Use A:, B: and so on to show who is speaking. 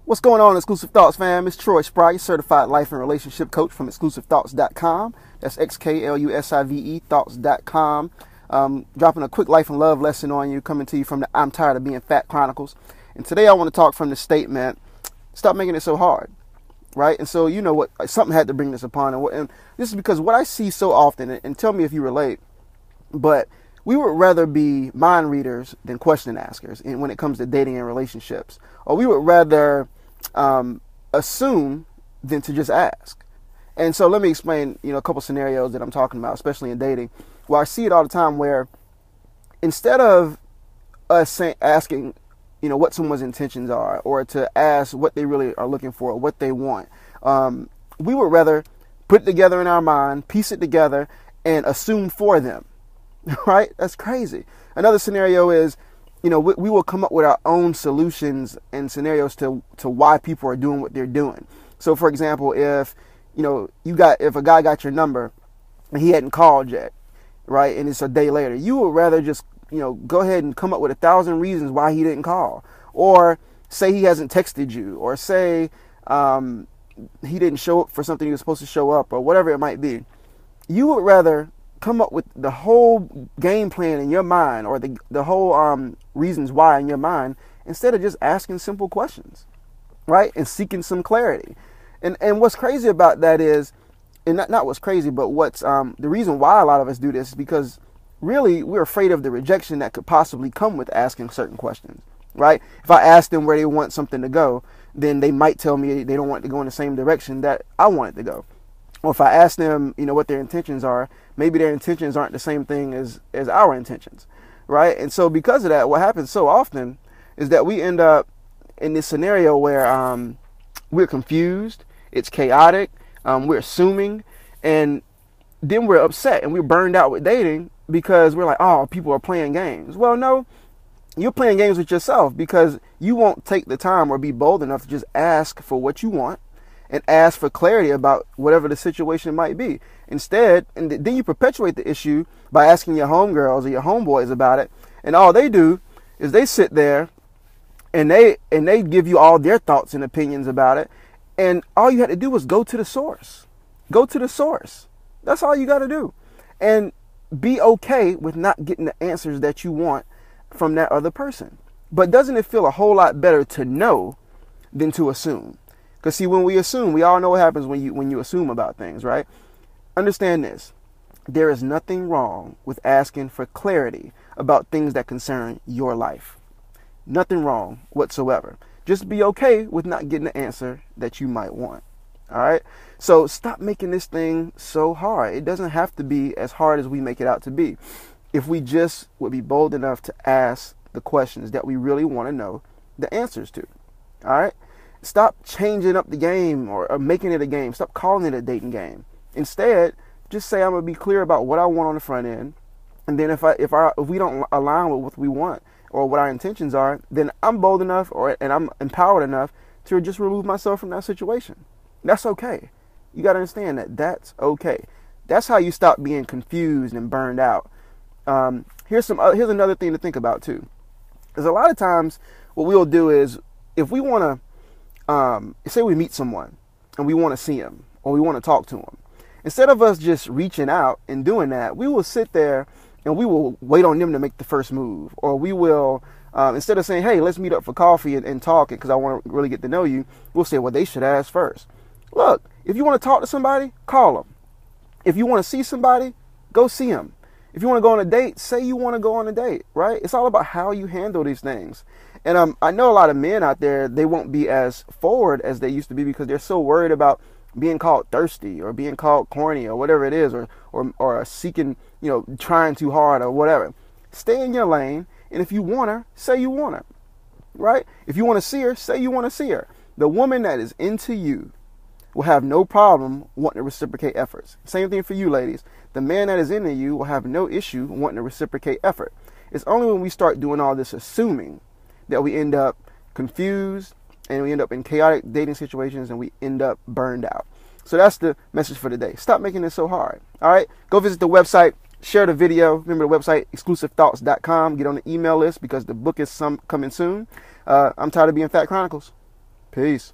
A: What's going on, Exclusive Thoughts fam? It's Troy Spry, your certified life and relationship coach from exclusivethoughts.com. That's XKLUSIVE thoughts.com. Dropping a quick life and love lesson on you, coming to you from the I'm Tired of Being Fat Chronicles. And today I want to talk from the statement, stop making it so hard, right? And so, you know what, something had to bring this upon. And this is because what I see so often, and tell me if you relate, but we would rather be mind readers than question askers when it comes to dating and relationships. Or we would rather assume than to just ask. And so let me explain, a couple scenarios that I'm talking about, especially in dating, where I see it all the time, where instead of us asking, what someone's intentions are, or to ask what they really are looking for, or what they want, we would rather put it together in our mind, piece it together, and assume for them. Right? That's crazy. Another scenario is, we will come up with our own solutions and scenarios to why people are doing what they're doing. So, for example, if a guy got your number and he hadn't called yet, right, and it's a day later, you would rather just go ahead and come up with 1,000 reasons why he didn't call, or say he hasn't texted you, or say he didn't show up for something he was supposed to show up, or whatever it might be. You would rather come up with the whole game plan in your mind, or the whole reasons why in your mind, instead of just asking simple questions, right, and seeking some clarity. And what's crazy about that is, and not what's crazy, but what's the reason why a lot of us do this is because really we're afraid of the rejection that could possibly come with asking certain questions, right? If I ask them where they want something to go, then they might tell me they don't want to go in the same direction that I want it to go. Or if I ask them, what their intentions are, maybe their intentions aren't the same thing as our intentions, right? And so because of that, what happens so often is that we end up in this scenario where we're confused, it's chaotic, we're assuming, and then we're upset and we're burned out with dating because we're like, oh, people are playing games. Well, no, you're playing games with yourself because you won't take the time or be bold enough to just ask for what you want and ask for clarity about whatever the situation might be. Instead, and then you perpetuate the issue by asking your homegirls or your homeboys about it, and all they do is they sit there and they give you all their thoughts and opinions about it, and all you had to do was go to the source. Go to the source. That's all you got to do. And be okay with not getting the answers that you want from that other person. But doesn't it feel a whole lot better to know than to assume? Because see, when we assume, we all know what happens when you assume about things, right? Understand this. There is nothing wrong with asking for clarity about things that concern your life. Nothing wrong whatsoever. Just be okay with not getting the answer that you might want. All right? So stop making this thing so hard. It doesn't have to be as hard as we make it out to be. If we just would be bold enough to ask the questions that we really want to know the answers to. All right? Stop changing up the game or making it a game. Stop calling it a dating game. Instead, just say I'm gonna be clear about what I want on the front end, and then if we don't align with what we want or what our intentions are, then I'm bold enough and I'm empowered enough to just remove myself from that situation. That's okay. You gotta understand that that's okay. That's how you stop being confused and burned out. Here's another thing to think about too. Because a lot of times what we'll do is if we want to say we meet someone and we want to see him or we want to talk to him, instead of us just reaching out and doing that, we will sit there and we will wait on them to make the first move. Or we will, instead of saying, hey, let's meet up for coffee and talk because I want to really get to know you, we'll say, well, they should ask first. Look, if you want to talk to somebody, call them. If you want to see somebody, go see them. If you want to go on a date, say you want to go on a date, right? It's all about how you handle these things. And I know a lot of men out there, they won't be as forward as they used to be because they're so worried about being called thirsty or being called corny or whatever it is, or seeking, trying too hard or whatever. Stay in your lane, and if you want her, say you want her, right? If you want to see her, say you want to see her. The woman that is into you will have no problem wanting to reciprocate efforts. Same thing for you, ladies. The man that is into you will have no issue wanting to reciprocate effort. It's only when we start doing all this assuming that we end up confused and we end up in chaotic dating situations and we end up burned out. So that's the message for today. Stop making it so hard. All right. Go visit the website. Share the video. Remember the website, exclusivethoughts.com. Get on the email list because the book is coming soon. I'm Tired of Being Fat Chronicles. Peace. Peace.